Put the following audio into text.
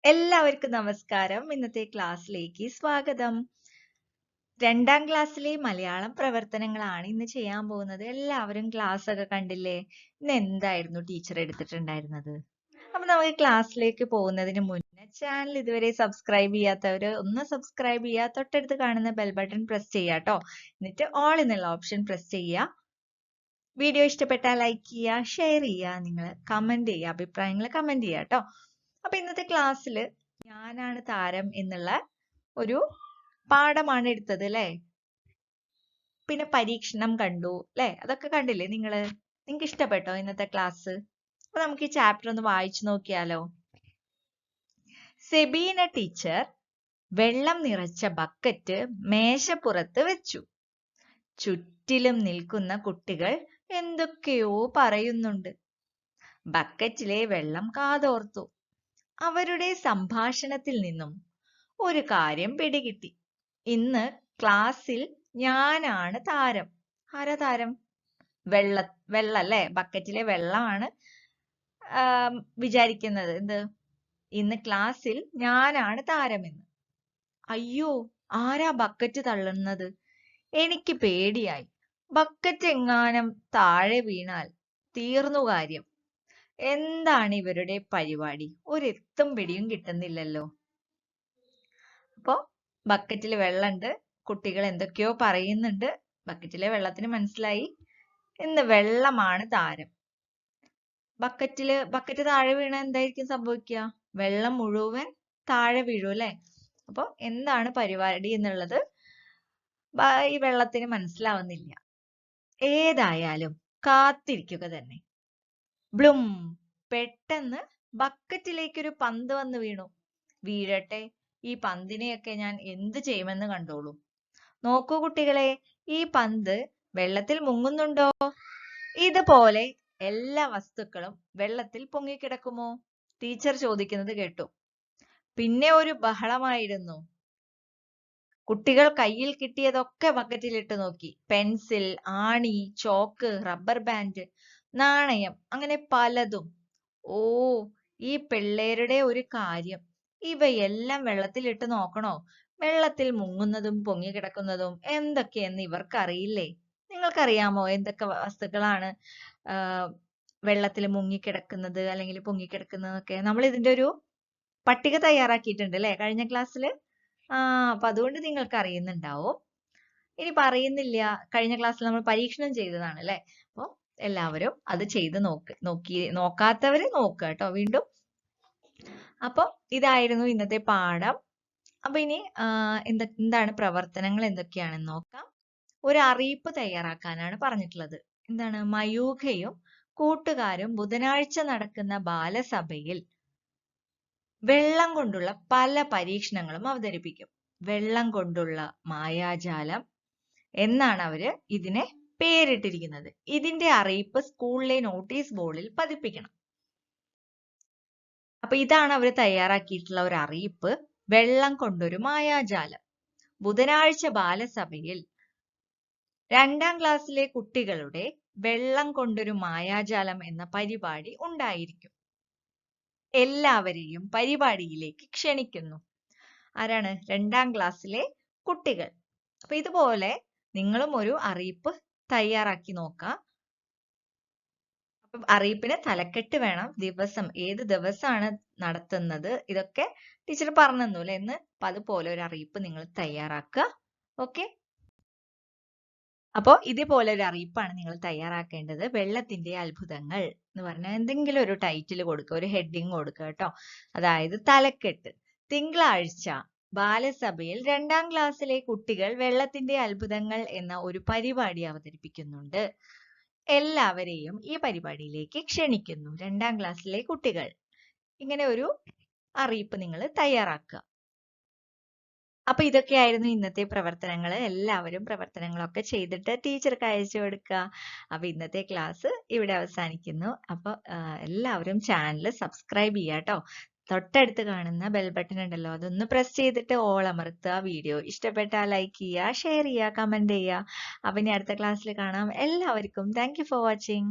എല്ലാവർക്കും നമസ്കാരം. ഇന്നത്തെ ക്ലാസ്സിലേക്ക് സ്വാഗതം. 2ാം ക്ലാസ്സിലെ മലയാളം പ്രവർത്തനങ്ങളാണ് ഇന്ന് ചെയ്യാൻ പോകുന്നത്. എല്ലാവരും ക്ലാസ് ഒക്കെ കണ്ടില്ലേ? ഇന്ന് എന്തായിരുന്നു ടീച്ചർ എടുത്തിട്ടുണ്ടായിരുന്നത്? അപ്പൊ നമുക്ക് ക്ലാസ്സിലേക്ക് പോകുന്നതിന് മുന്നേ ചാനൽ ഇതുവരെ സബ്സ്ക്രൈബ് ചെയ്യാത്തവര് ഒന്ന് സബ്സ്ക്രൈബ് ചെയ്യുക. തൊട്ടടുത്ത് കാണുന്ന ബെൽ ബട്ടൺ പ്രസ് ചെയ്യുക കേട്ടോ. എന്നിട്ട് ഓൾ എന്നുള്ള ഓപ്ഷൻ പ്രസ് ചെയ്യുക. വീഡിയോ ഇഷ്ടപ്പെട്ടാൽ ലൈക്ക് ചെയ്യുക, ഷെയർ ചെയ്യുക, നിങ്ങൾ കമന്റ് ചെയ്യുക, അഭിപ്രായങ്ങൾ കമന്റ് ചെയ്യുക കേട്ടോ. അപ്പൊ ഇന്നത്തെ ക്ലാസ്സിൽ ഞാനാണ് താരം എന്നുള്ള ഒരു പാഠമാണ് എടുത്തത് അല്ലെ. പിന്നെ പരീക്ഷണം കണ്ടു അല്ലെ. അതൊക്കെ കണ്ടില്ലേ നിങ്ങള്? നിങ്ങൾക്ക് ഇഷ്ടപ്പെട്ടോ ഇന്നത്തെ ക്ലാസ്? അപ്പൊ നമുക്ക് ഈ ചാപ്റ്റർ ഒന്ന് വായിച്ചു നോക്കിയാലോ. സെബീന ടീച്ചർ വെള്ളം നിറച്ച ബക്കറ്റ് മേശപ്പുറത്ത് വെച്ചു. ചുറ്റിലും നിൽക്കുന്ന കുട്ടികൾ എന്തൊക്കെയോ പറയുന്നുണ്ട്. ബക്കറ്റിലെ വെള്ളം കാതോർത്തു. അവരുടെ സംഭാഷണത്തിൽ നിന്നും ഒരു കാര്യം പിടികിട്ടി. ഇന്ന് ക്ലാസ്സിൽ ഞാനാണ് താരം. ആരാ താരം? വെള്ളം അല്ലേ? ബക്കറ്റിലെ വെള്ളമാണ് വിചാരിക്കുന്നത് എന്ത്? ഇന്ന് ക്ലാസ്സിൽ ഞാനാണ് താരമെന്ന്. അയ്യോ, ആരാ ബക്കറ്റ് തള്ളുന്നത്? എനിക്ക് പേടിയായി. ബക്കറ്റ് എങ്ങാനും താഴെ വീണാൽ തീർന്നു കാര്യം. എന്താണ് ഇവരുടെ പരിപാടി? ഒരെത്തും പിടിയും കിട്ടുന്നില്ലല്ലോ. അപ്പോ ബക്കറ്റിൽ വെള്ളമുണ്ട്. കുട്ടികൾ എന്തൊക്കെയോ പറയുന്നുണ്ട്. ബക്കറ്റിലെ വെള്ളത്തിന് മനസ്സിലായി ഇന്ന് വെള്ളമാണ് താരം. ബക്കറ്റ് താഴെ വീണ എന്തായിരിക്കും സംഭവിക്കുക? വെള്ളം മുഴുവൻ താഴെ വീഴും അല്ലെ. അപ്പൊ എന്താണ് പരിപാടി എന്നുള്ളത് ഈ വെള്ളത്തിന് മനസ്സിലാവുന്നില്ല. ഏതായാലും കാത്തിരിക്കുക തന്നെ. ബ്ലും! പെട്ടെന്ന് ബക്കറ്റിലേക്കൊരു പന്ത് വന്ന് വീണു. വീഴട്ടെ, ഈ പന്തിനെയൊക്കെ ഞാൻ എന്ത് ചെയ്യുമെന്ന് കണ്ടോളൂ. നോക്കൂ കുട്ടികളെ, ഈ പന്ത് വെള്ളത്തിൽ മുങ്ങുന്നുണ്ടോ? ഇതുപോലെ എല്ലാ വസ്തുക്കളും വെള്ളത്തിൽ പൊങ്ങിക്കിടക്കുമോ? ടീച്ചർ ചോദിക്കുന്നത് കേട്ടു. പിന്നെ ഒരു ബഹളമായിരുന്നു. കുട്ടികൾ കയ്യിൽ കിട്ടിയതൊക്കെ ബക്കറ്റിലിട്ട് നോക്കി. പെൻസിൽ, ആണി, ചോക്ക്, റബ്ബർ ബാൻഡ്, നാണയം, അങ്ങനെ പലതും. ഓ, ഈ പിള്ളേരുടെ ഒരു കാര്യം! ഇവയെല്ലാം വെള്ളത്തിലിട്ട് നോക്കണോ? വെള്ളത്തിൽ മുങ്ങുന്നതും പൊങ്ങിക്കിടക്കുന്നതും എന്തൊക്കെയെന്ന് ഇവർക്കറിയില്ലേ? നിങ്ങൾക്കറിയാമോ എന്തൊക്കെ വസ്തുക്കളാണ് വെള്ളത്തിൽ മുങ്ങിക്കിടക്കുന്നത് അല്ലെങ്കിൽ പൊങ്ങിക്കിടക്കുന്നതൊക്കെ? നമ്മൾ ഇതിന്റെ ഒരു പട്ടിക തയ്യാറാക്കിയിട്ടുണ്ട് അല്ലെ കഴിഞ്ഞ ക്ലാസ്സിൽ. അപ്പൊ അതുകൊണ്ട് നിങ്ങൾക്ക് അറിയുന്നുണ്ടാവും. ഇനി പറയുന്നില്ല, കഴിഞ്ഞ ക്ലാസ്സിൽ നമ്മൾ പരീക്ഷണം ചെയ്തതാണ് അല്ലെ. അപ്പൊ എല്ലാവരും അത് ചെയ്ത് നോക്കാത്തവര് നോക്കുക കേട്ടോ വീണ്ടും. അപ്പൊ ഇതായിരുന്നു ഇന്നത്തെ പാഠം. അപ്പൊ ഇനി എന്താണ് പ്രവർത്തനങ്ങൾ എന്തൊക്കെയാണെന്ന് നോക്കാം. ഒരു അറിയിപ്പ് തയ്യാറാക്കാനാണ് പറഞ്ഞിട്ടുള്ളത്. എന്താണ്? മയൂഖയും കൂട്ടുകാരും ബുധനാഴ്ച നടക്കുന്ന ബാലസഭയിൽ വെള്ളം കൊണ്ടുള്ള പല പരീക്ഷണങ്ങളും അവതരിപ്പിക്കും. വെള്ളം കൊണ്ടുള്ള മായാജാലം എന്നാണ് അവര് ഇതിനെ പേരിട്ടിരിക്കുന്നത്. ഇതിന്റെ അറിയിപ്പ് സ്കൂളിലെ നോട്ടീസ് ബോർഡിൽ പതിപ്പിക്കണം. അപ്പൊ ഇതാണ് അവർ തയ്യാറാക്കിയിട്ടുള്ള ഒരു അറിയിപ്പ്. വെള്ളം കൊണ്ടൊരു മായാജാലം. ബുധനാഴ്ച ബാലസഭയിൽ 2ാം ക്ലാസ്സിലെ കുട്ടികളുടെ വെള്ളം കൊണ്ടൊരു മായാജാലം എന്ന പരിപാടി ഉണ്ടായിരിക്കും. എല്ലാവരെയും പരിപാടിയിലേക്ക് ക്ഷണിക്കുന്നു. ആരാണ്? 2ാം ക്ലാസ്സിലെ കുട്ടികൾ. അപ്പൊ ഇതുപോലെ നിങ്ങളും ഒരു അറിയിപ്പ് തയ്യാറാക്കി നോക്കാം. അപ്പൊ അറിയിപ്പിന് തലക്കെട്ട് വേണം, ദിവസം, ഏത് ദിവസമാണ് നടത്തുന്നത്, ഇതൊക്കെ ടീച്ചർ പറഞ്ഞു തന്നു അല്ലെ എന്ന്. അപ്പൊ അതുപോലെ ഒരു അറിയിപ്പ് നിങ്ങൾ തയ്യാറാക്കുക. ഓക്കെ. അപ്പോ ഇതേപോലെ ഒരു അറിയിപ്പാണ് നിങ്ങൾ തയ്യാറാക്കേണ്ടത്. വെള്ളത്തിന്റെ അത്ഭുതങ്ങൾ എന്ന് പറഞ്ഞാൽ എന്തെങ്കിലും ഒരു ടൈറ്റിൽ കൊടുക്കുക, ഒരു ഹെഡിങ് കൊടുക്കുക കേട്ടോ. അതായത് തലക്കെട്ട്. തിങ്കളാഴ്ച ബാലസഭയിൽ 2ാം ക്ലാസ്സിലെ കുട്ടികൾ വെള്ളത്തിന്റെ അത്ഭുതങ്ങൾ എന്ന ഒരു പരിപാടി അവതരിപ്പിക്കുന്നുണ്ട്. എല്ലാവരെയും ഈ പരിപാടിയിലേക്ക് ക്ഷണിക്കുന്നു. 2ാം ക്ലാസ്സിലെ കുട്ടികൾ. ഇങ്ങനെ ഒരു അറിയിപ്പ് നിങ്ങൾ തയ്യാറാക്കുക. അപ്പൊ ഇതൊക്കെയായിരുന്നു ഇന്നത്തെ പ്രവർത്തനങ്ങൾ. എല്ലാവരും പ്രവർത്തനങ്ങളൊക്കെ ചെയ്തിട്ട് ടീച്ചർക്ക് അയച്ചു കൊടുക്കുക. അപ്പൊ ഇന്നത്തെ ക്ലാസ് ഇവിടെ അവസാനിക്കുന്നു. അപ്പൊ എല്ലാവരും ചാനൽ സബ്സ്ക്രൈബ് ചെയ്യുക കേട്ടോ. തൊട്ടടുത്ത് കാണുന്ന ബെൽ ബട്ടൺ ഉണ്ടല്ലോ, അതൊന്ന് പ്രസ് ചെയ്തിട്ട് ഓൾ അമർത്തുക. വീഡിയോ ഇഷ്ടപ്പെട്ടാൽ ലൈക്ക് ചെയ്യുക, ഷെയർ ചെയ്യുക, കമന്റ് ചെയ്യുക. അപ്പൊ ഇനി അടുത്ത ക്ലാസ്സിൽ കാണാം. എല്ലാവർക്കും താങ്ക് യു ഫോർ വാച്ചിങ്.